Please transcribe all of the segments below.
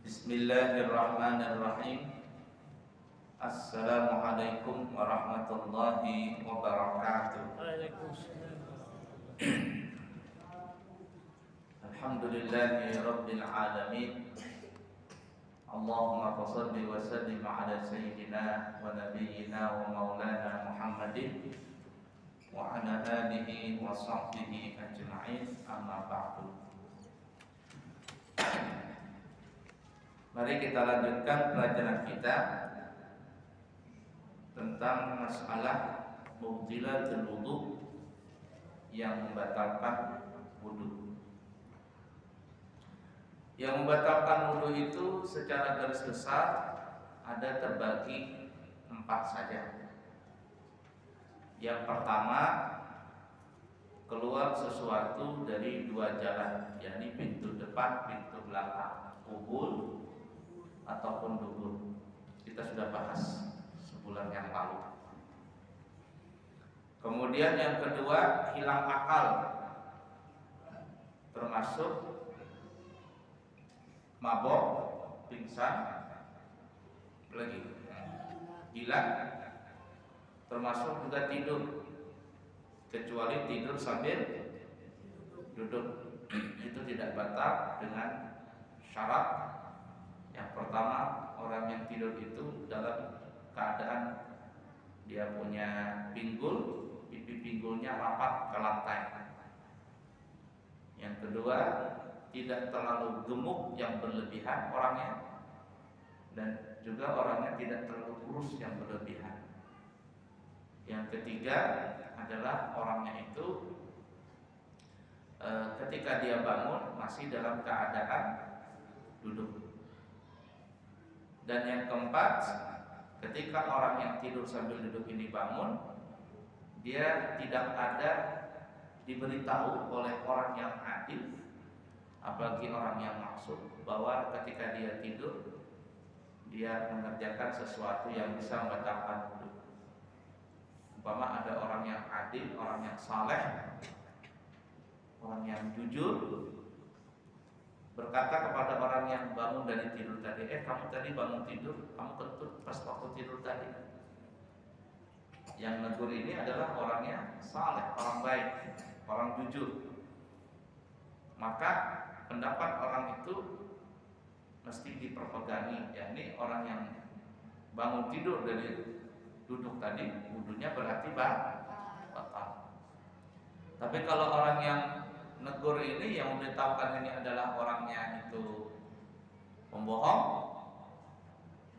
Bismillahirrahmanirrahim. Assalamualaikum warahmatullahi wabarakatuh. Waalaikumsalam. Alhamdulillahi rabbil alamin. Allahumma shalli wa sallim ala sayyidina wa nabiyyina wa maulana Muhammadin wa ala alihi wa sahbihi ajma'in, amma ba'du. Mari kita lanjutkan pelajaran kita tentang masalah mubtilatul wudu, yang membatalkan wudu. Yang membatalkan wudu itu secara garis besar ada terbagi 4 saja. Yang pertama, keluar sesuatu dari 2 jalan, yakni pintu depan, pintu belakang, kubul ataupun dubur. Kita sudah bahas sebulan yang lalu. Kemudian yang kedua, hilang akal, termasuk mabok, pingsan, lagi hilang, termasuk juga tidur, kecuali tidur sambil duduk. Itu tidak batal dengan syarat. Yang pertama, orang yang tidur itu dalam keadaan dia punya pinggul, pipi pinggulnya rapat ke lantai. Yang kedua, tidak terlalu gemuk yang berlebihan orangnya, dan juga orangnya tidak terlalu kurus yang berlebihan. Yang ketiga adalah orangnya itu ketika dia bangun masih dalam keadaan duduk. Dan yang keempat, ketika orang yang tidur sambil duduk ini bangun, dia tidak ada diberitahu oleh orang yang adil, apalagi orang yang maksud, bahwa ketika dia tidur dia mengerjakan sesuatu yang bisa membatalkan wudu. Umpama ada orang yang adil, orang yang saleh, orang yang jujur, berkata kepada orang yang bangun dari tidur tadi, kamu tadi bangun tidur, kamu kentut pas waktu tidur tadi. Yang negur ini adalah orangnya saleh, orang baik, orang jujur. Maka pendapat orang itu mesti diperpegangi, yakni orang yang bangun tidur dari duduk tadi, wudunya berarti batal. Tapi kalau orang yang negur ini, yang memberitahukan ini adalah orangnya itu pembohong,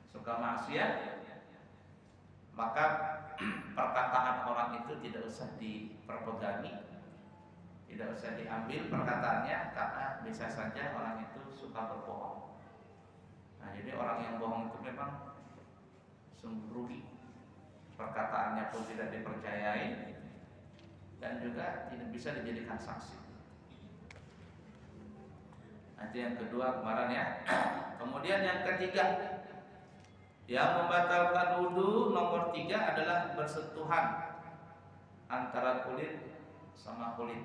suka maksiat, maka perkataan orang itu tidak usah diperpegangi, tidak usah diambil perkataannya, karena bisa saja orang itu suka berbohong. Nah, jadi orang yang bohong itu memang sungguh rugi, perkataannya pun tidak dipercayai dan juga tidak bisa dijadikan saksi. Nanti yang kedua kemarin ya. Kemudian yang ketiga, yang membatalkan wudu nomor 3 adalah bersentuhan antara kulit sama kulit.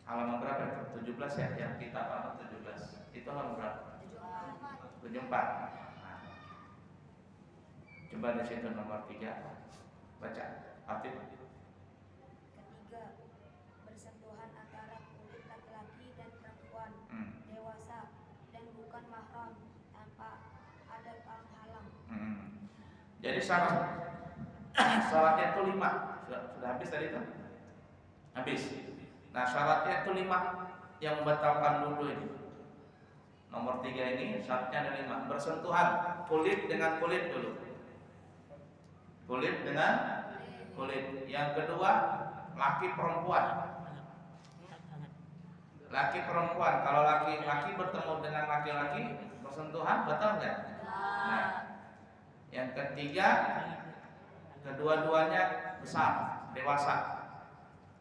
Halaman berapa itu? 17 ya, yang kita paham 17. Itu halaman berapa? 74. Nah, coba di situ nomor 3 baca. Aktif. Ketiga, bersentuhan antara kulit laki-laki dan perempuan dewasa dan bukan mahram tanpa ada penghalang. Jadi syaratnya itu 5. Sudah habis tadi itu? Habis. Nah, syaratnya itu 5 yang membatalkan wudu ini. Nomor 3 ini syaratnya ada 5. Bersentuhan kulit dengan kulit dulu. Kulit dengan kulit. Yang kedua, laki perempuan. Laki perempuan. Kalau laki-laki bertemu dengan laki-laki, bersentuhan batal nggak? Nah, yang ketiga, kedua-duanya besar, dewasa,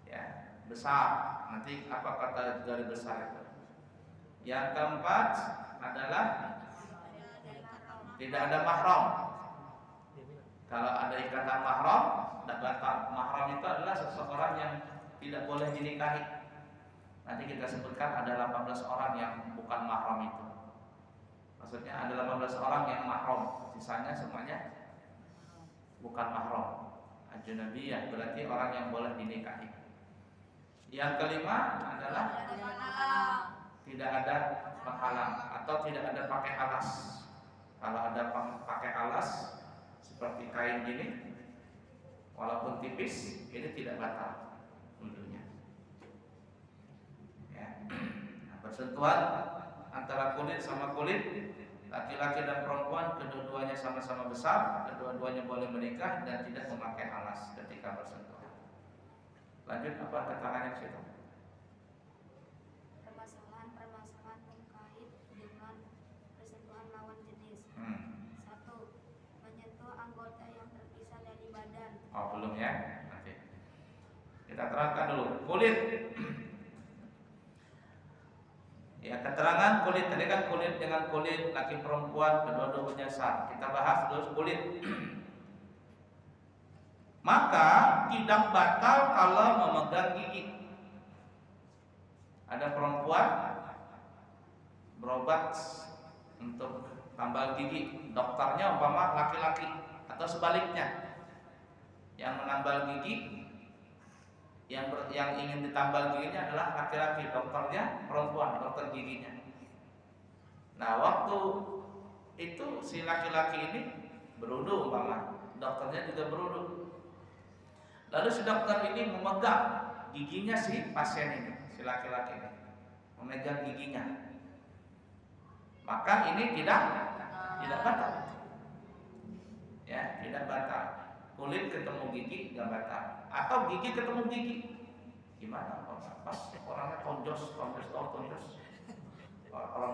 ya, besar. Nanti apa kata dari besar itu? Yang keempat adalah tidak ada mahram. Kalau ada ikatan mahram, tidak batal. Mahram itu adalah seseorang yang tidak boleh dinikahi. Nanti kita sebutkan ada 18 orang yang bukan mahram itu. Maksudnya ada 18 orang yang mahram, sisanya semuanya bukan mahram. Ajnabiyah berarti orang yang boleh dinikahi. Yang kelima adalah tidak ada penghalang atau tidak ada pakai alas. Kalau ada pakai alas seperti kain gini, walaupun tipis, ini tidak batal wudhunya. Ya. Nah, bersentuhan antara kulit sama kulit, laki-laki dan perempuan kedua-duanya sama-sama besar, kedua-duanya boleh menikah dan tidak memakai alas ketika bersentuhan. Lanjut apa keterangannya di situ? Permasalahan terkait dengan persentuhan lawan jenis. 1. Menyentuh anggota yang terpisah dari badan. Oh, belum ya? Nanti kita terangkan dulu. Kulit. Ya, keterangan kulit tadi kan kulit dengan kulit, laki perempuan kedua-duanya sah. Kita bahas dulu kulit. Maka tidak batal kalau memegang gigi. Ada perempuan berobat untuk tambal gigi, dokternya umpama laki-laki atau sebaliknya. Yang menambal gigi, yang ingin ditambal giginya adalah laki-laki, dokternya perempuan, dokter giginya. Nah, waktu itu si laki-laki ini berudu umpama, dokternya juga berudu. Lalu si dokter ini memegang giginya si pasien ini, si laki-laki ini, memegang giginya. Maka ini tidak batal. Ya, tidak batal. Kulit ketemu gigi nggak batal. Atau gigi ketemu gigi, gimana? Pas orangnya tonjos. Orang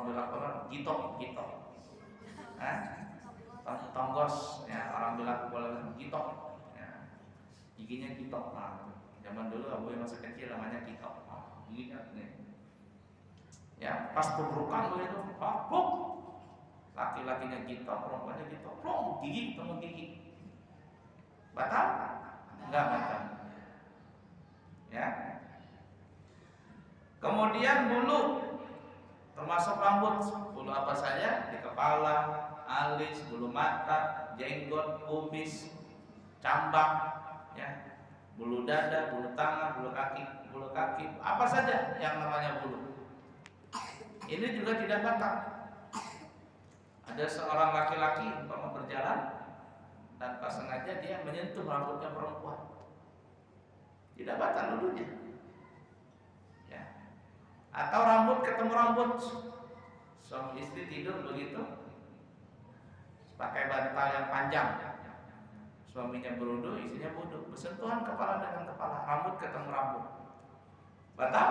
bilang orang gitok. Tonggos, ya orang bilang boleh gitok. Giginya gitok. Nah, zaman dulu abu yang masih kecil namanya gitok. Giginya nih. Ya, pas tubrukan itu, buk. Laki-lakinya gitok, perempuannya gitok. Plong, gigi ketemu gigi. Batal? Enggak batal. Ya. Kemudian bulu, termasuk rambut, bulu apa saja di kepala, alis, bulu mata, jenggot, kumis, cambang. Ya, bulu dada, bulu tangan, bulu kaki, apa saja yang namanya bulu. Ini juga tidak batal. Ada seorang laki-laki umpama berjalan tanpa sengaja dia menyentuh rambutnya perempuan, tidak batal wudhunya. Ya. Atau rambut ketemu rambut, suami istri tidur begitu, pakai bantal yang panjang. Suaminya berwudu, istrinya wudu, bersentuhan kepala dengan kepala, rambut ketemu rambut, batal?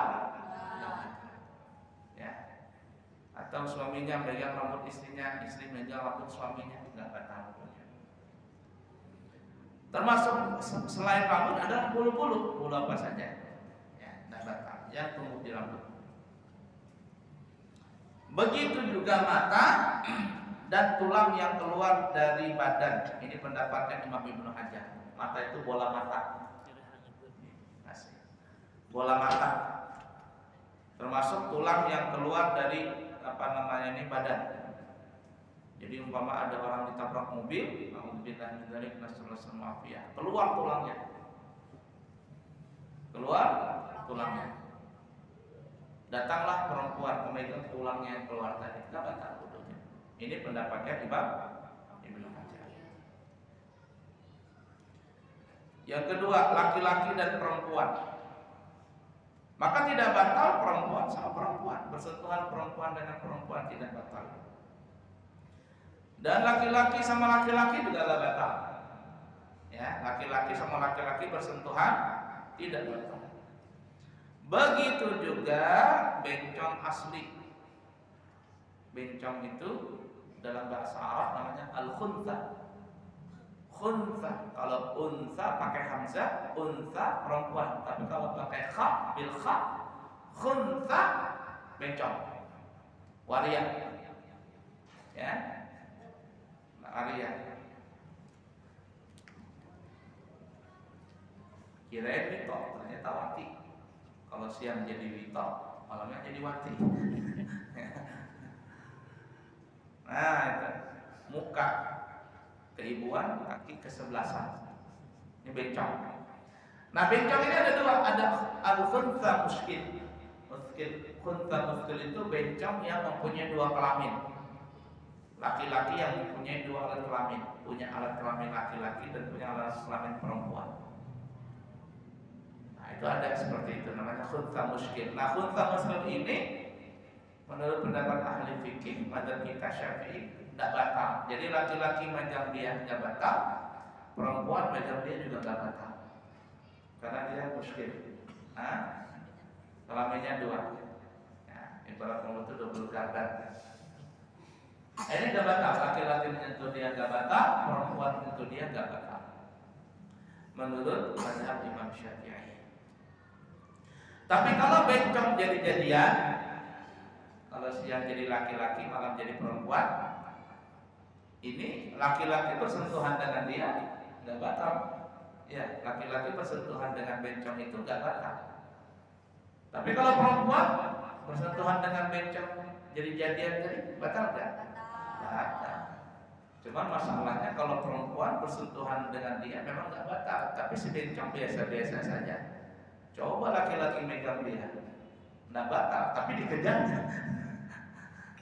Ya. Atau suaminya megang rambut istrinya, istri megang rambut suaminya, nggak batal. Termasuk selain rambut ada bulu-bulu, bulu apa saja, ya, nggak batal, yang tumbuh di rambut. Begitu juga mata dan tulang yang keluar dari badan. Ini pendapatnya Imam Ibnu Hajar. Mata itu bola mata. Bola mata. Termasuk tulang yang keluar dari badan. Jadi umpama ada orang ditabrak mobil, alhamdulillah min dzalik, nasallallahu alaihi, keluar tulangnya. Keluar tulangnya. Datanglah perempuan memegang tulangnya yang keluar tadi. Enggak batal wudhunya. Ini pendapatnya Imam Ibnu Hajar. Yang kedua, laki-laki dan perempuan. Maka tidak batal perempuan sama perempuan, bersentuhan perempuan dengan perempuan tidak batal. Dan laki-laki sama laki-laki juga tidak batal. Ya, laki-laki sama laki-laki bersentuhan tidak batal. Begitu juga bencong asli. Bencong itu dalam bahasa Arab namanya al-khuntha. Khuntha, kalau untha pakai hamzah, untha perempuan. Tapi kalau pakai kha, bil kha, khuntha bencong, waria. Ya, waria. Kirain wito, ternyata wati. Kalau siang jadi wito, malamnya jadi wati. Nah, muka keibuan, kaki kesebelasan. Ini bencong. Nah, bencong ini ada dua, ada al-khuntha muskil. Khuntha muskil itu bencong yang mempunyai dua kelamin. Laki-laki yang mempunyai dua alat kelamin, punya alat kelamin laki-laki dan punya alat kelamin perempuan. Nah, itu ada seperti itu, namanya khuntha muskil. Nah, khuntha muskil ini menurut pendapat ahli fikih mazhab kita Syafi'i tidak batal. Jadi laki-laki macam dia tidak batal, perempuan macam dia juga tidak batal, karena dia muskil. Kelaminnya dua. Ya, ibarat kamu itu double gardan. Ini tidak batal, laki-laki menyentuh dia tidak batal, perempuan menyentuh dia tidak batal. Menurut mazhab Imam Syafi'i. Tapi kalau bencong jadi-jadian, kalau siang jadi laki-laki, malam jadi perempuan, ini laki-laki bersentuhan dengan dia nggak batal. Ya, laki-laki bersentuhan dengan bencong itu nggak batal. Tapi kalau perempuan bersentuhan dengan bencong jadi jadian tadi batal nggak? Batal. Cuman masalahnya kalau perempuan bersentuhan dengan dia memang nggak batal, tapi si bencong biasa-biasa saja. Coba laki-laki megang dia, nggak batal, tapi dikejarnya.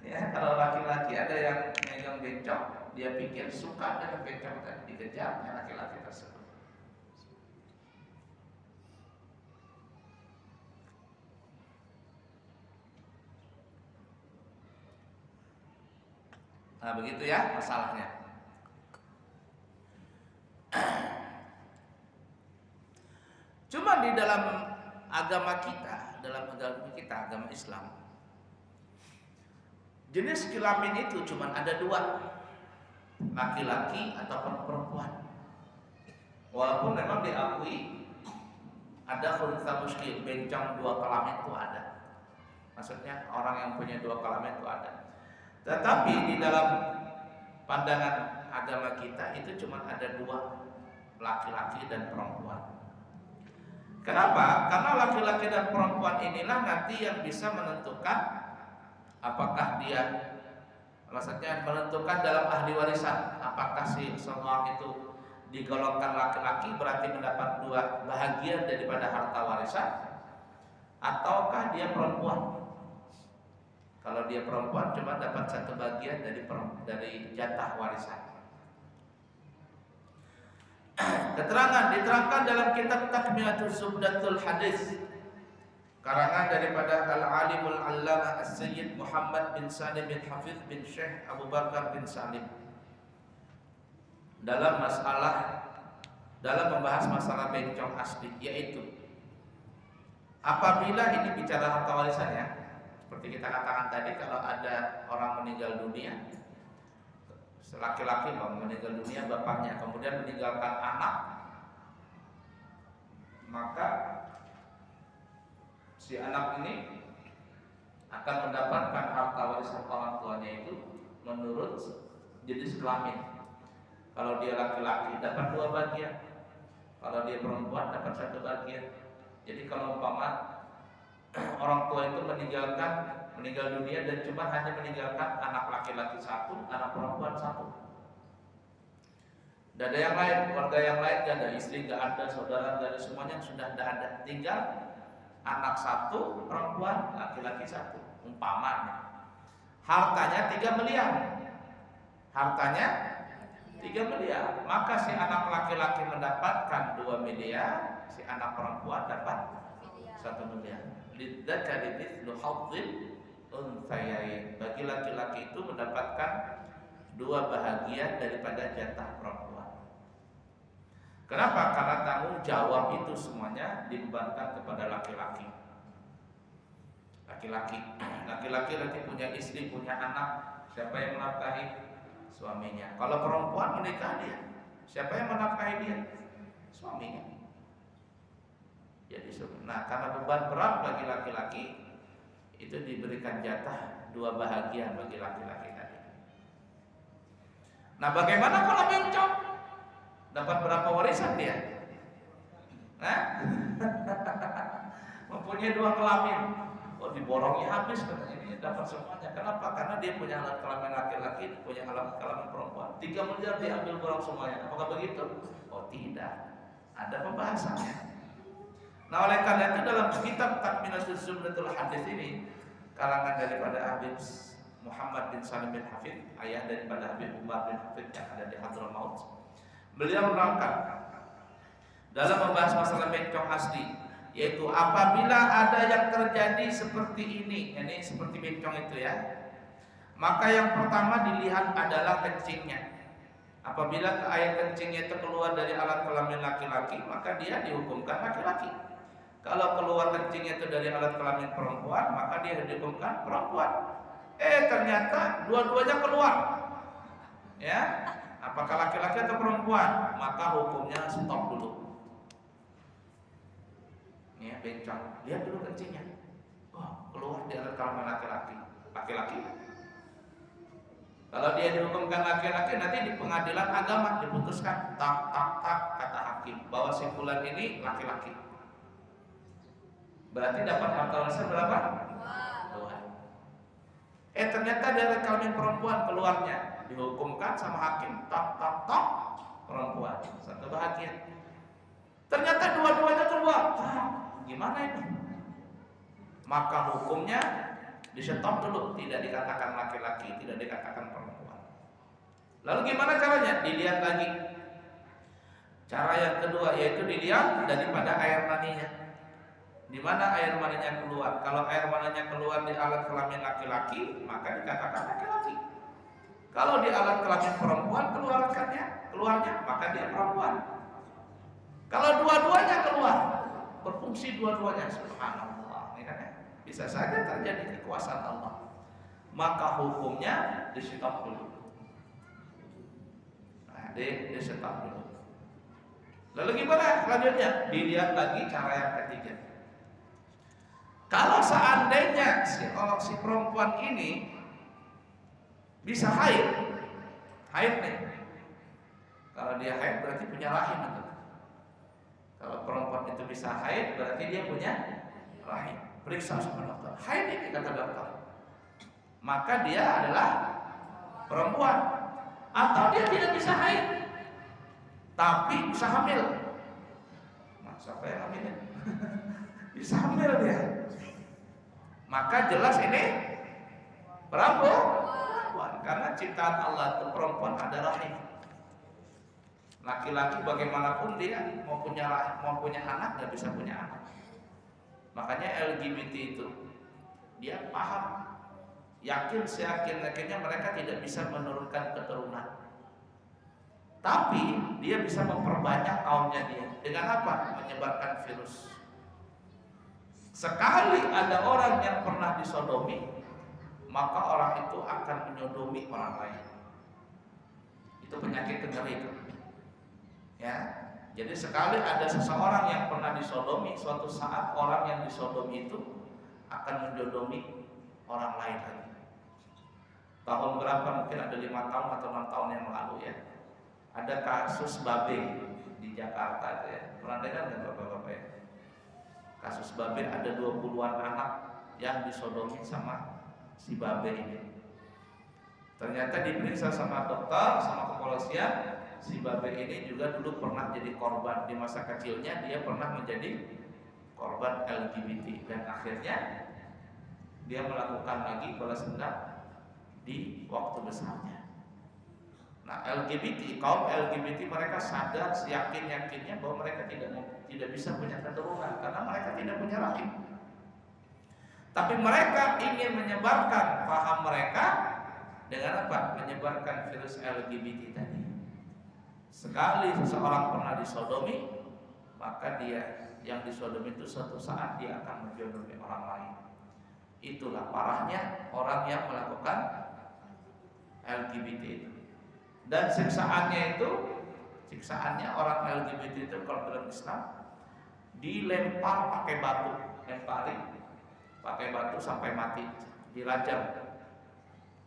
Ya, kalau laki-laki ada yang megang bencong, dia pikir suka dengan bencong tadi, dikejarnya laki-laki tersebut. Nah, begitu ya masalahnya. Cuma di dalam agama kita, agama Islam, jenis kelamin itu cuma ada dua, laki-laki ataupun perempuan. Walaupun memang diakui ada khuntha muskil, bencong dua kelamin itu ada. Maksudnya orang yang punya dua kelamin itu ada. Tetapi di dalam pandangan agama kita itu cuma ada dua, laki-laki dan perempuan. Kenapa? Karena laki-laki dan perempuan inilah nanti yang bisa menentukan apakah dia, maksudnya menentukan dalam ahli warisan, apakah si seorang itu digolongkan laki-laki berarti mendapat dua bahagian daripada harta warisan, ataukah dia perempuan. Kalau dia perempuan cuma dapat satu bagian dari jatah warisan. Keterangan diterangkan dalam kitab Takmilatul Zubdatul Hadis, karangan daripada Al-Alimul Allamah As-Sayyid Muhammad bin Salim bin Hafidh bin Syekh Abu Bakar bin Salim, dalam membahas masalah bencong asli, yaitu apabila ini bicara harta warisan ya, seperti kita katakan tadi, kalau ada orang meninggal dunia, laki-laki meninggal dunia bapaknya, kemudian meninggalkan anak, maka si anak ini akan mendapatkan harta warisan orang tuanya itu menurut jenis kelamin. Kalau dia laki-laki dapat dua bagian, kalau dia perempuan dapat satu bagian. Jadi kalau umpama orang tua itu meninggal dunia dan cuma hanya meninggalkan anak laki-laki satu, anak perempuan satu. Tidak ada yang lain, keluarga yang lain tidak ada, istri tidak ada, saudara tidak ada, semuanya sudah tidak ada. Tinggal anak satu, perempuan, laki-laki satu. Umpamanya hartanya 3 miliar, hartanya 3 miliar, maka si anak laki-laki mendapatkan 2 miliar, si anak perempuan dapat 1 miliar. Lidzakari mithlu hadzil unthayain. Bagi laki-laki itu mendapatkan 2 bahagian daripada jatah perempuan. Kenapa? Karena tanggung jawab itu semuanya dibebankan kepada laki-laki. Laki-laki nanti punya istri, punya anak, siapa yang menafkahi? Suaminya. Kalau perempuan menikah dia, siapa yang menafkahi dia? Suaminya. Jadi, nah karena beban berat bagi laki-laki, itu diberikan jatah 2 bahagian bagi laki-laki tadi. Nah, bagaimana kalau bencong? Dapat berapa warisan dia? Nah, mempunyai 2 kelamin. Oh, diborongnya habis katanya, ini dapat semuanya. Kenapa? Karena dia punya alat kelamin laki-laki, punya alat kelamin perempuan. 3 miliar diambil borong semuanya. Apakah begitu? Oh tidak, ada pembahasannya. Nah oleh karena itu dalam kitab Takminatul Zumratul Hadis ini, karangan daripada Habib Muhammad bin Salim bin Hafid, ayah daripada Habib Umar bin Hafid yang ada di Hadramaut, beliau merangkat dalam membahas masalah bencong asli, yaitu apabila ada yang terjadi seperti ini, ini seperti bencong itu ya, maka yang pertama dilihat adalah kencingnya. Apabila air kencingnya itu keluar dari alat kelamin laki-laki, maka dia dihukumkan laki-laki. Kalau keluar kencingnya itu dari alat kelamin perempuan, maka dia dihukumkan perempuan. Ternyata dua-duanya keluar. Ya, apakah laki-laki atau perempuan? Maka hukumnya stop dulu. Ya, bencong. Lihat dulu kencingnya. Oh, keluar di alat kelamin laki-laki. Laki-laki. Kalau dia dihukumkan laki-laki, nanti di pengadilan agama diputuskan tak kata hakim bahwa si fulan ini laki-laki. Berarti dapat harta warisan berapa? 2. Ternyata dari kelamin perempuan keluarnya, dihukumkan sama hakim tak perempuan. Satu bahagia. Ternyata dua-duanya keluar. Gimana ini? Maka hukumnya di stop dulu, tidak dikatakan laki-laki, tidak dikatakan perempuan. Lalu gimana caranya? Dilihat lagi. Cara yang kedua yaitu dilihat daripada air maninya. Di mana air maninya keluar? Kalau air maninya keluar di alat kelamin laki-laki, maka dikatakan laki-laki. Kalau di alat kelamin perempuan keluarnya, maka dia perempuan. Kalau dua-duanya keluar, berfungsi dua-duanya, subhanallah, ini kan ya? Bisa saja terjadi kekuasaan Allah. Maka hukumnya di-stop dulu. Nah, di-stop dulu. Lalu gimana selanjutnya? Dilihat lagi cara yang ketiga. Kalau seandainya si perempuan ini bisa haid nih. Kalau dia haid berarti punya rahim itu. Kalau perempuan itu bisa haid berarti dia punya rahim. Periksa sama dokter. Haid ini kata dokter. Maka dia adalah perempuan. Atau dia tidak bisa haid, tapi bisa hamil. Nah, siapa yang hamilin? Bisa hamil dia. Maka jelas ini perempuan. Karena ciptaan Allah itu perempuan ada rahim. Laki-laki bagaimanapun dia mau punya anak nggak bisa punya anak. Makanya LGBT itu dia paham, yakin seyakin-yakinnya mereka tidak bisa menurunkan keturunan. Tapi dia bisa memperbanyak kaumnya dia. Dengan apa? Menyebarkan virus. Sekali ada orang yang pernah disodomi, maka orang itu akan menyodomi orang lain. Itu penyakit kengerikan. Ya, jadi sekali ada seseorang yang pernah disodomi, suatu saat orang yang disodomi itu akan menjodomi orang lain lagi. Tahun berapa? Mungkin ada 5 tahun atau 6 tahun yang lalu ya. Ada kasus babe di Jakarta itu ya. Pernah dengar nggak bapak-bapak ya? Kasus babe ada 20-an anak yang disodomi sama si babe ini. Ternyata diperiksa sama dokter, sama kepolisian, si babe ini juga dulu pernah jadi korban di masa kecilnya, dia pernah menjadi korban LGBT dan akhirnya dia melakukan lagi balas dendam di waktu besarnya. Nah, kaum LGBT mereka sadar seyakin-yakinnya bahwa mereka tidak bisa punya keturunan karena mereka tidak punya rahim. Tapi mereka ingin menyebarkan paham mereka dengan apa? Menyebarkan virus LGBT tadi. Sekali seseorang pernah disodomi, maka dia yang disodomi itu suatu saat dia akan menjodomi orang lain. Itulah parahnya orang yang melakukan LGBT itu. Dan siksaannya orang LGBT itu kalau dalam Islam dilempar pakai batu, pakai batu sampai mati, dirajam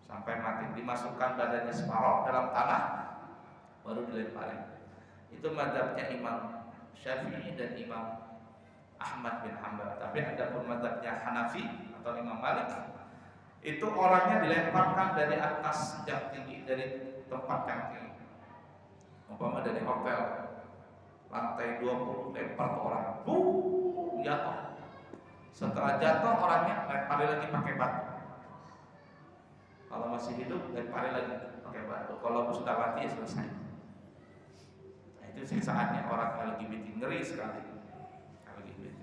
sampai mati, dimasukkan badannya separuh dalam tanah, baru dilemparin. Itu mazhabnya Imam Syafi'i dan Imam Ahmad bin Hanbal. Tapi ada pun mazhabnya Hanafi, kata Imam Malik, itu orangnya dilemparkan dari atas yang tinggi, dari tempat yang tinggi. Umpama dari hotel lantai 20 lempar ke orang, jatuh. Setelah jatuh orangnya lempar lagi pakai batu. Kalau masih hidup lempar lagi pakai batu. Kalau sudah mati ya selesai. Nah, itu siksaannya orang LGBT, ngeri sekali. LGBT.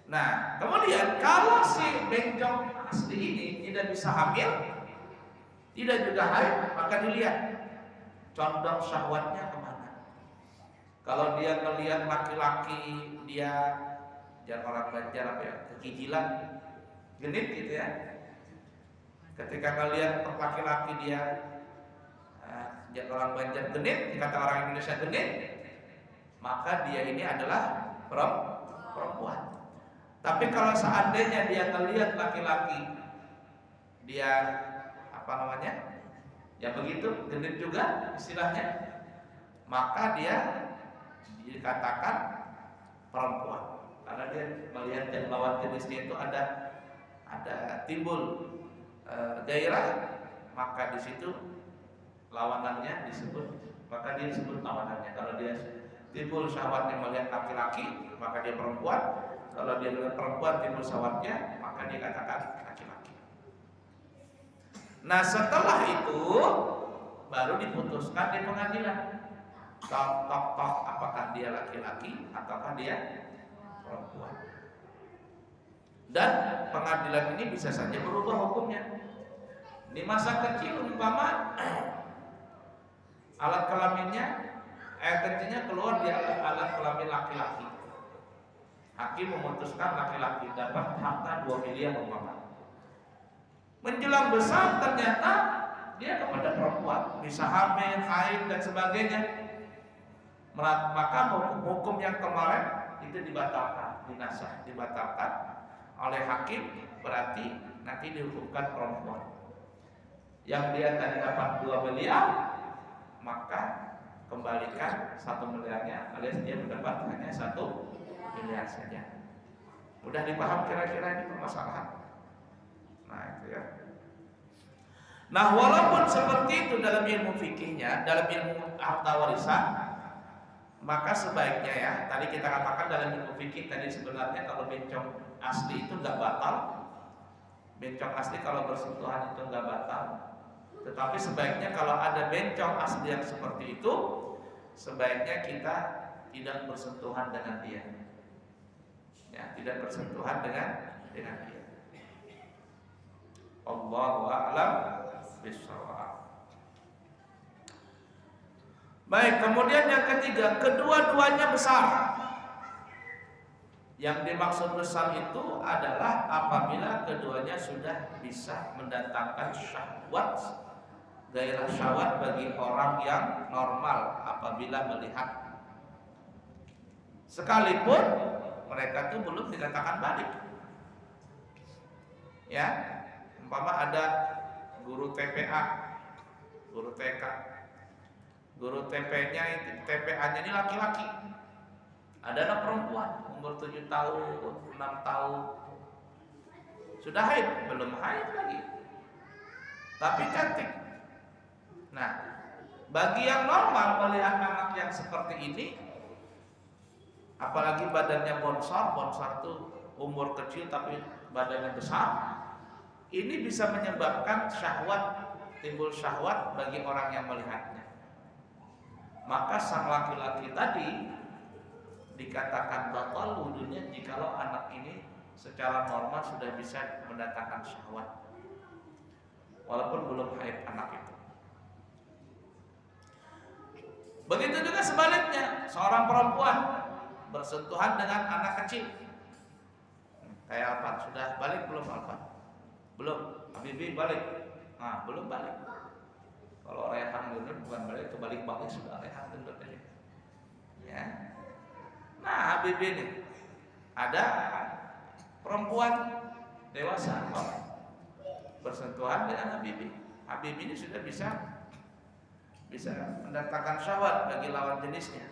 Nah, kemudian kalau si bencong asli ini tidak bisa hamil, tidak juga haid, maka dilihat condong syahwatnya kemana. Kalau dia melihat laki-laki, dia jangan orang Banjar apa ya, kekijilan, genit gitu ya. Ketika melihat laki-laki dia, jangan orang Banjar genit, kata orang Indonesia genit, maka dia ini adalah perempuan. Tapi kalau seandainya dia melihat laki-laki, dia apa namanya, ya begitu genit juga istilahnya, maka dia dikatakan perempuan karena dia melihat lawan jenisnya itu ada timbul gairah, maka di situ lawanannya disebut, maka dia disebut lawanannya. Kalau dia timbul syahwatnya melihat laki-laki, maka dia perempuan. Kalau dia melihat perempuan timbul syahwatnya, maka dia katakan laki-laki. Nah, setelah itu baru diputuskan di pengadilan. Tok apakah dia laki-laki ataukah dia perempuan. Dan pengadilan ini bisa saja berubah hukumnya. Di masa kecil umpama alat kelaminnya, air kencingnya keluar di alat kelamin laki-laki. Hakim memutuskan laki-laki dapat harta 2 miliar umpama. Menjelang besar ternyata dia kepada perempuan, bisa hamil, haid dan sebagainya. Maka hukum yang kemarin itu dibatalkan, dinasah, dibatalkan oleh hakim, berarti nanti dihukumkan perempuan. Yang dia tadi dapat 2 miliar, maka kembalikan 1 miliarnya, alias dia mendapat hanya 1 miliar saja. Mudah dipaham kira-kira ini permasalahan. Nah itu ya. Nah walaupun seperti itu dalam ilmu fikihnya, dalam ilmu harta warisan, maka sebaiknya ya, tadi kita katakan dalam ilmu fikih tadi sebenarnya kalau bencong asli itu nggak batal. Bencong asli kalau bersentuhan itu nggak batal. Tetapi sebaiknya kalau ada bencong asli yang seperti itu, sebaiknya kita tidak bersentuhan dengan dia. Ya, tidak bersentuhan dengan dia. Allahu a'lam bishawab. Baik, kemudian yang ketiga, kedua-duanya besar. Yang dimaksud besar itu adalah apabila keduanya sudah bisa mendatangkan syahwat, gairah syahwat bagi orang yang normal apabila melihat. Sekalipun mereka itu belum dikatakan balik. Ya, umpama ada guru TPA, guru TK, guru TP-nya itu, TPA-nya ini laki-laki. Ada anak perempuan umur 7 tahun, 6 tahun. Sudah haid? Belum haid lagi. Tapi cantik. Nah, bagi yang normal melihat anak yang seperti ini, apalagi badannya bonsor itu umur kecil tapi badannya besar, ini bisa menyebabkan syahwat, timbul syahwat bagi orang yang melihatnya. Maka sang laki-laki tadi dikatakan batal wudunya jikalau anak ini secara normal sudah bisa mendatangkan syahwat walaupun belum haid anak itu. Begitu juga sebaliknya, seorang perempuan bersentuhan dengan anak kecil. Kayak Alfan, sudah balik belum Alfan? Belum. Habibi balik. Nah, belum balik. Kalau Rehan dulu bukan balik, itu balik sudah Rehan dulu ini. Ya. Nah, Habibi ini ada perempuan dewasa bersentuhan dengan Habibi. Habibi ini sudah bisa mendatangkan syahwat bagi lawan jenisnya.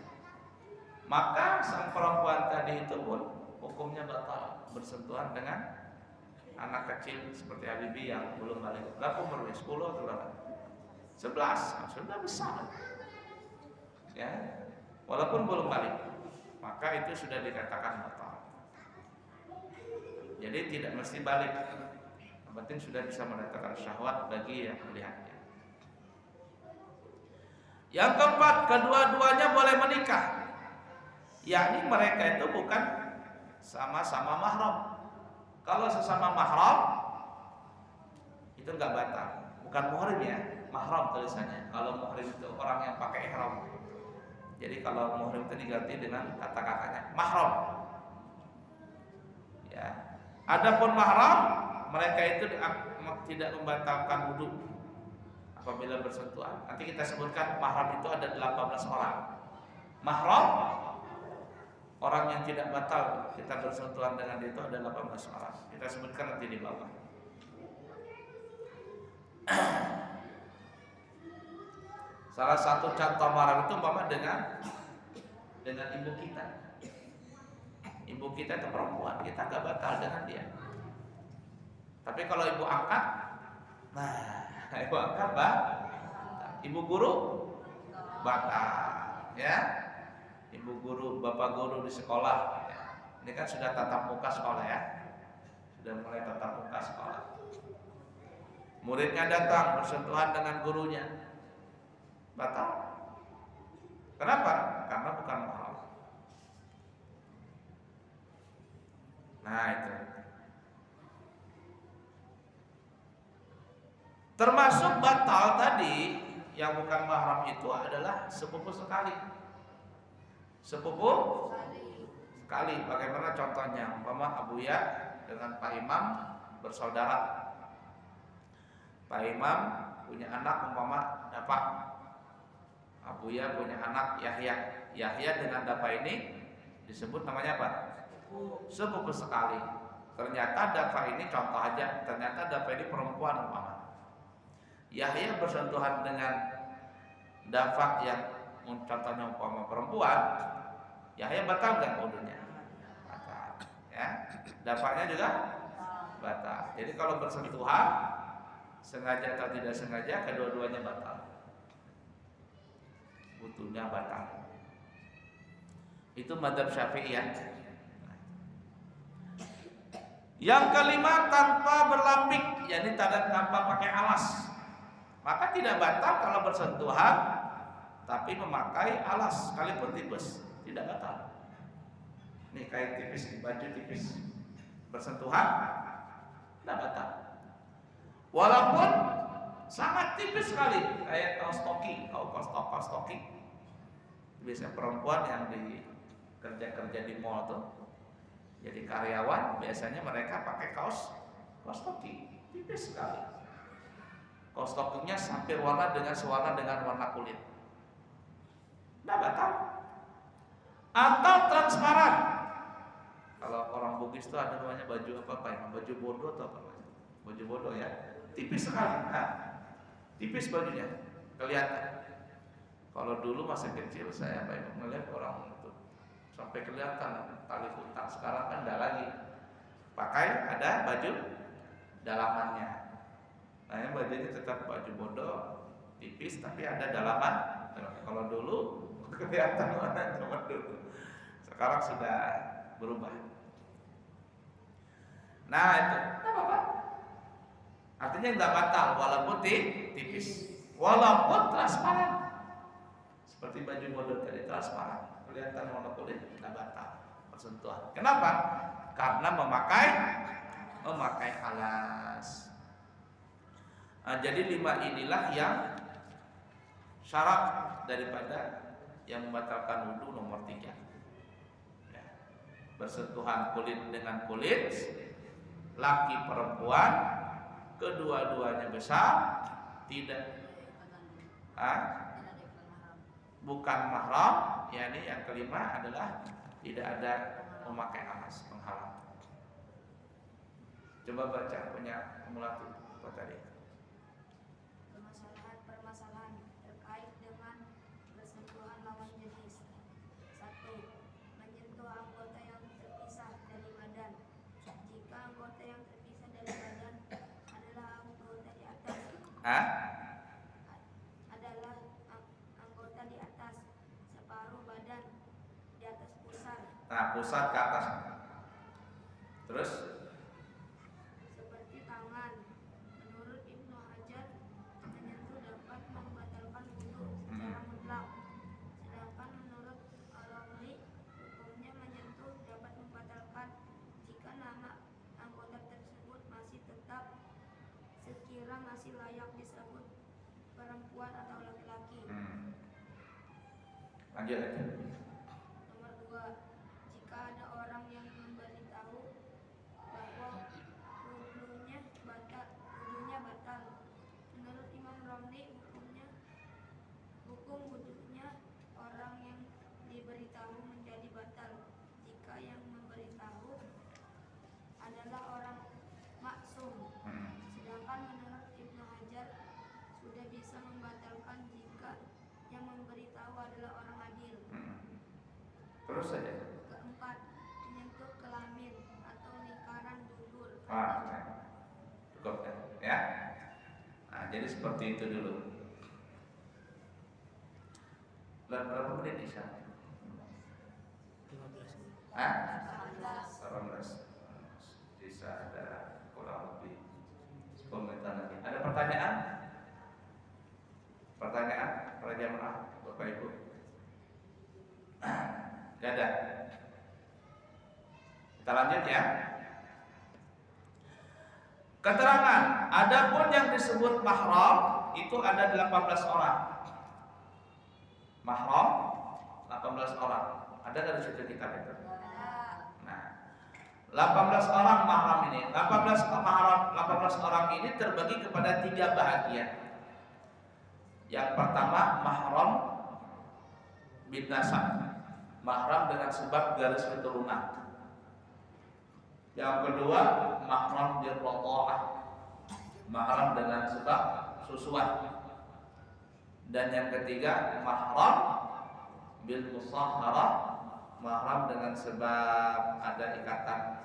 Maka sang perempuan tadi itu pun hukumnya batal bersentuhan dengan anak kecil seperti Habibie yang belum balik. Berapa umurnya? 10 atau berapa? 11. Nah, sudah besar. Ya. Walaupun belum balik, maka itu sudah dikatakan batal. Jadi tidak mesti balik. Yang penting sudah bisa mendatangkan syahwat bagi yang melihatnya. Yang keempat, kedua-duanya boleh menikah. Yakni mereka itu bukan sama-sama mahram. Kalau sesama mahram itu enggak batal. Bukan muhrim ya, mahram tulisannya. Kalau muhrim itu orang yang pakai ihram. Jadi kalau muhrim itu diganti dengan kata-katanya mahram. Ya. Adapun mahram, mereka itu tidak membatalkan wudu apabila bersentuhan. Nanti kita sebutkan mahram itu ada 18 orang. Mahram, orang yang tidak batal kita bersentuhan dengan dia itu ada 18 orang. Kita sebutkan nanti di bawah. Salah satu contoh mahram itu umpama dengan ibu kita. Ibu kita itu perempuan, kita gak batal dengan dia. Tapi kalau ibu angkat, nah ibu angkat ibu guru batal, ya. Ibu guru, bapak guru di sekolah, ya. Ini kan sudah tatap muka sekolah ya, sudah mulai tatap muka sekolah. Muridnya datang bersentuhan dengan gurunya, batal. Kenapa? Karena bukan mahram. Nah itu. Termasuk batal tadi yang bukan mahram itu adalah sepupu sekali. Sepupu sekali. Bagaimana contohnya? Umpama Abuya dengan Pak Imam bersaudara. Pak Imam punya anak umpama Dapak. Abuya punya anak Yahya. Yahya dengan Dapak ini disebut namanya apa? Sepupu sekali. Ternyata Dapak ini contoh aja. Ternyata Dapak ini perempuan umpama. Yahya bersentuhan dengan Dapak yang contohnya umpama perempuan, Yahya batal nggak wudunya? Batal. Ya, Dapaknya juga batal. Jadi kalau bersentuhan sengaja atau tidak sengaja, kedua-duanya batal. Wudunya batal. Itu mazhab Syafi'iyah. Yang kelima, tanpa berlapik, yakni tanpa pakai alas. Maka tidak batal kalau bersentuhan tapi memakai alas sekalipun tipis, tidak batal. Nih kain tipis, baju tipis, bersentuhan tidak batal. Walaupun sangat tipis sekali, kayak kaos toki, kaos toki. Biasanya perempuan yang kerja di mall tuh, jadi karyawan, biasanya mereka pakai kaos toki, tipis sekali. Kaos tokinya hampir sewarna dengan warna kulit. Tidak batal. Atau transparan. Kalau orang Bugis itu ada namanya baju apa ya? Baju bodoh atau apa? Baju bodoh ya. Tipis sekali. Nah, tipis bajunya, kelihatan. Kalau dulu masih kecil saya melihat orang itu sampai kelihatan tali kutang. Sekarang kan tidak lagi. Pakai ada baju dalamannya. Nah, yang bajunya tetap baju bodoh, tipis tapi ada dalaman. Kalau dulu kelihatan mana zaman dulu. Sekarang sudah berubah. Nah itu, apa? Artinya tidak batal walaupun tipis, walaupun transparan. Seperti baju bodoh tadi transparan, kelihatan warna kulit, tidak batal persentuhan. Kenapa? Karena memakai alas. Nah, jadi 5 inilah yang syarat daripada yang membatalkan wudu nomor 3. Ya. Bersentuhan kulit dengan kulit, laki perempuan, kedua-duanya besar, bukan mahram. Yakni yang kelima adalah tidak ada memakai alas penghalang. Coba baca punya kumulatif apa tadi? Permasalahan terkait dengan bersentuhan lawan jenis. 1. Menyentuh anggota yang terpisah dari pusat ke atas. Terus seperti tangan. Menurut Ibnu Hajar, menyentuh dapat membatalkan wudu secara mutlak. Sedangkan menurut Al-Ramli, hukumnya menyentuh dapat membatalkan jika nama anggota tersebut masih tetap sekira masih layak disebut perempuan atau laki-laki. Lanjut aja. Nomor 2, jika ada orang yang memberitahu bahwa wudunya batal. Menurut Imam Romli, hukum wudunya orang yang diberitahu menjadi batal jika yang memberitahu adalah orang maksum. Sedangkan menurut Ibnu Hajar sudah bisa membatalkan jika yang memberitahu adalah orang adil. Terus saja. Keempat, menyentuh kelamin atau lingkaran dubur. Cukup ya. Nah, jadi seperti itu dulu. Berapa menit Isya? 15. 18. Bisa ada kurang lebih 10 menit lagi. Ada pertanyaan? Pertanyaan para jamaah Bapak Ibu? Gak ada. Kita lanjut ya. Keterangan, adapun yang disebut mahram itu ada 18 orang. Mahram 18 orang. Ada dari situ kitab itu. Nah, 18 orang mahram ini. 18 orang ini terbagi kepada 3 bahagian. Yang pertama mahram bin nasab. Mahram dengan sebab garis keturunan. Yang kedua mahram bil radha'ah. Mahram dengan sebab susuan. Dan yang ketiga mahram bil musahharah. Mahram dengan sebab ada ikatan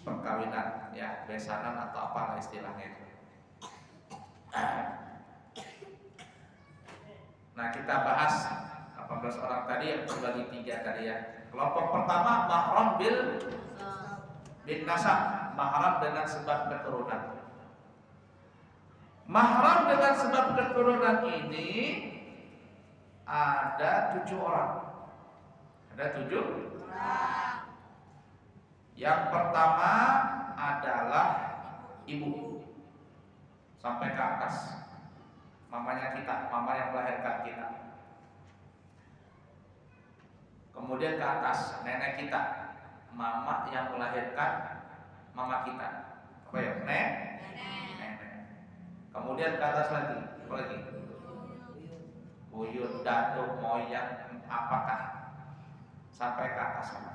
perkawinan, ya, besanan atau apa istilahnya itu. Nah, kita bahas 18 orang tadi yang terbagi 3 tadi ya. Kelompok pertama mahram bin nasab, mahram dengan sebab keturunan. Mahram dengan sebab keturunan ini ada 7 orang. Ada 7 orang. Yang pertama adalah ibu, sampai ke atas. Mamanya kita, mama yang melahirkan kita. Kemudian ke atas nenek kita, mama yang melahirkan mama kita. Apa ya? Nenek. Kemudian ke atas lagi, apa lagi? Buyut, datuk, moyang, apakah? Sampai ke atas sana.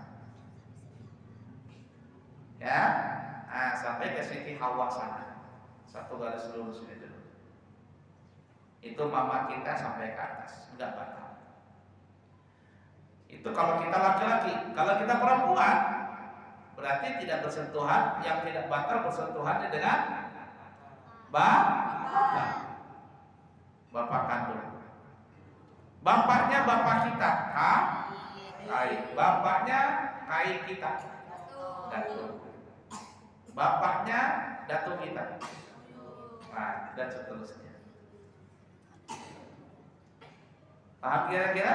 Ya, nah, sampai ke Siti Hawa sana. Satu garis lurus ini dulu. Itu mama kita sampai ke atas, enggak batal. Itu kalau kita laki-laki. Kalau kita perempuan, berarti tidak bersentuhan. Yang tidak batal bersentuhannya dengan bapak kandung. Bapaknya bapak kita, kai. Bapaknya kai kita, datuk. Bapaknya datuk kita. Nah, dan seterusnya. Paham kira-kira?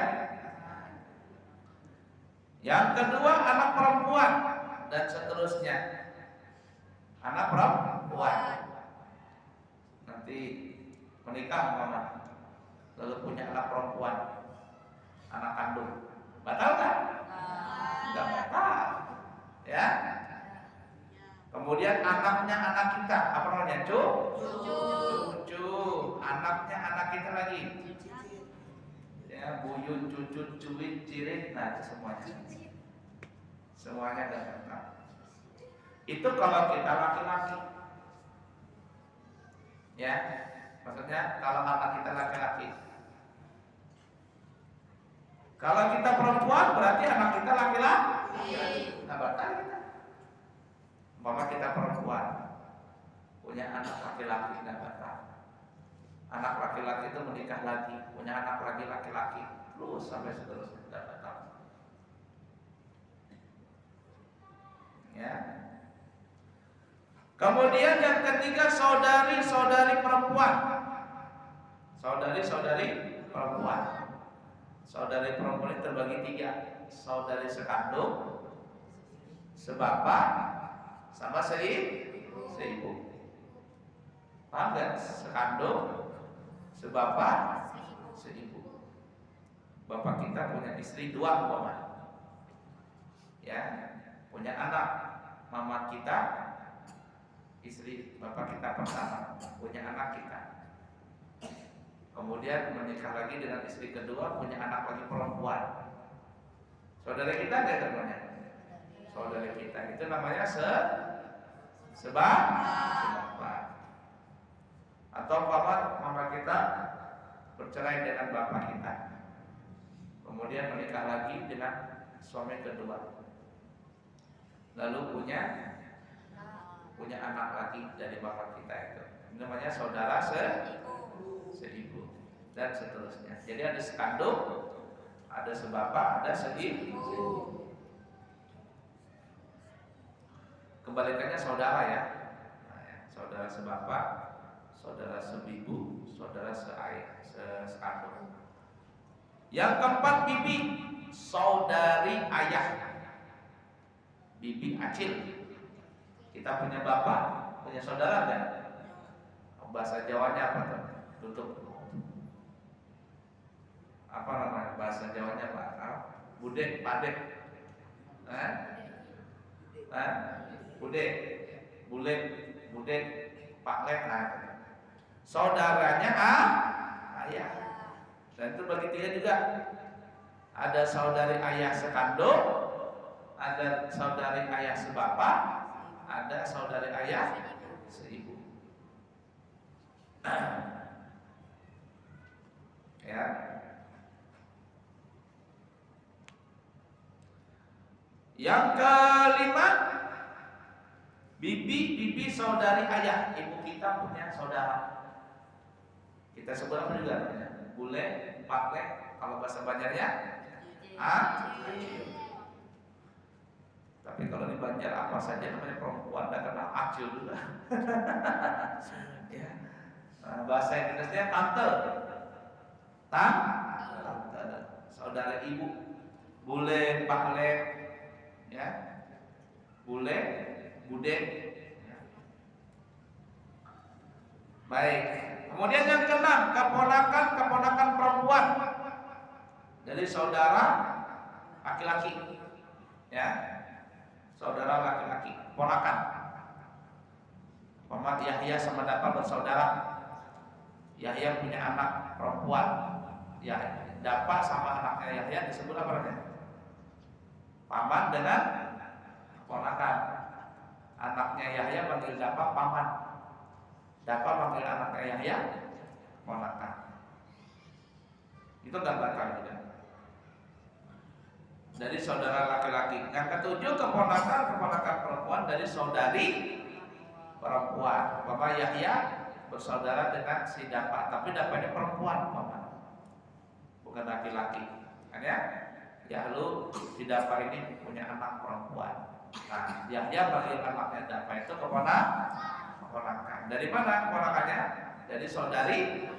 Yang kedua anak perempuan dan seterusnya. Anak perempuan nanti menikah mama, lalu punya anak perempuan, anak kandung, batal kan? Enggak batal, ya. Kemudian anaknya anak kita, apa namanya? Cucu, anaknya anak kita lagi. Ya, buyut, cucu, cuit, cirit, nah itu semuanya ada batal. Itu kalau kita laki-laki, ya, maksudnya kalau anak kita laki-laki. Kalau kita perempuan berarti anak kita laki-laki, nah batal kita. Mama kita perempuan punya anak laki-laki, nah batal. Anak laki-laki itu menikah lagi, punya anak laki-laki, terus sampai seterusnya, tidak batal. Ya. Kemudian yang ketiga saudari-saudari perempuan. Saudari-saudari perempuan. Saudari perempuan ini terbagi 3. Saudari sekandung, sebapak, sama seibu. Paham gak? Sekandung, sebapak, seibu. Bapak kita punya istri 2 umpama. Ya, punya anak. Mama kita, istri bapak kita pertama, punya anak kita. Kemudian menikah lagi dengan istri kedua, punya anak lagi perempuan. Saudara kita ada namanya. Saudara kita itu namanya sebapak. Atau mama kita bercerai dengan bapak kita, kemudian menikah lagi dengan suami kedua, lalu punya anak lagi dari bapak kita itu. Ini namanya saudara seibu dan seterusnya. Jadi ada sekandung, ada sebapak, ada seibu. Kebalikannya saudara ya. Nah, ya. Saudara sebapak, saudara sebibu, saudara sekandung. Yang keempat bibi, saudari ayah. Bibi acil. Kita punya bapak, punya saudara kan? Bahasa Jawanya apa tuh? Tutup. Apa namanya bahasa Jawanya Pak? Budek, padek. Budek, bulek, budek, paklek. Saudaranya ayah. Dan itu bagi 3 juga. Ada saudari ayah sekandung, ada saudari ayah sebapak, ada saudari ayah seibu. Ya. Yang kelima, bibi saudari ayah. Ibu kita punya saudara. Kita sebut apa juga namanya? Bule, paklek, kalau bahasa Banjarnya tapi kalau di Banjar apa saja namanya perempuan tidak kenal acil juga. Ya. Nah, bahasa Inggrisnya tante, saudara ibu, bule, paklek, ya, bule, bude. Ya. Baik. Kemudian yang keenam, keponakan perempuan dari saudara laki-laki, ya, saudara laki-laki, ponakan. Muhammad Yahya sama Dapa bersaudara. Yahya punya anak perempuan, ya, Dapa sama anaknya Yahya disebut apa namanya? Paman dengan ponakan. Anaknya Yahya panggil Dapa paman. Dapat panggil anaknya Yahya ponakan. Itu gambarkan juga. Dari saudara laki-laki. Yang ketujuh, keponakan perempuan dari saudari perempuan. Bapak Yahya bersaudara dengan si Dapat, tapi Dapatnya perempuan, Bapak. Bukan laki-laki. Kan ya? Lalu si Dapat ini punya anak perempuan. Nah, Yahya panggil anaknya Dapat itu keponakan. Dari mana keponakannya? Dari saudari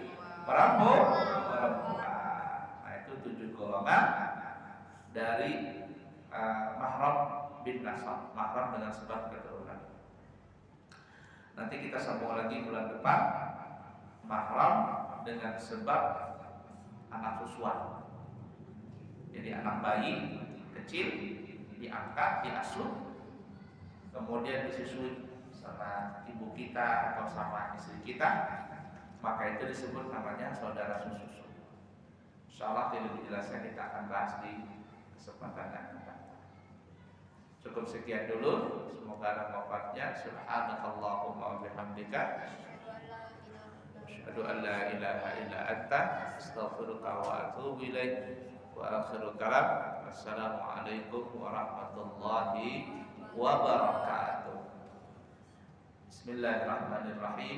perempuan. Nah, itu 7 golongan dari mahram bin nasab, mahram dengan sebab keturunan. Nanti kita sambung lagi bulan depan, mahram dengan sebab anak susuan. Jadi anak bayi kecil diangkat, diasuh, kemudian disusui sama ibu kita atau sama istri kita, maka itu disebut namanya saudara susu. Insyaallah lebih jelasnya kita akan bahas di kesempatan yang akan datang. Cukup sekian dulu, semoga ada manfaatnya. Subhanakallahumma wa bihamdika, asyhadu an la ilaha illa anta, astaghfiruka wa atubu ilaik. Wa akhiru kalam, wassalamualaikum warahmatullahi wabarakatuh. Bismillahirrahmanirrahim.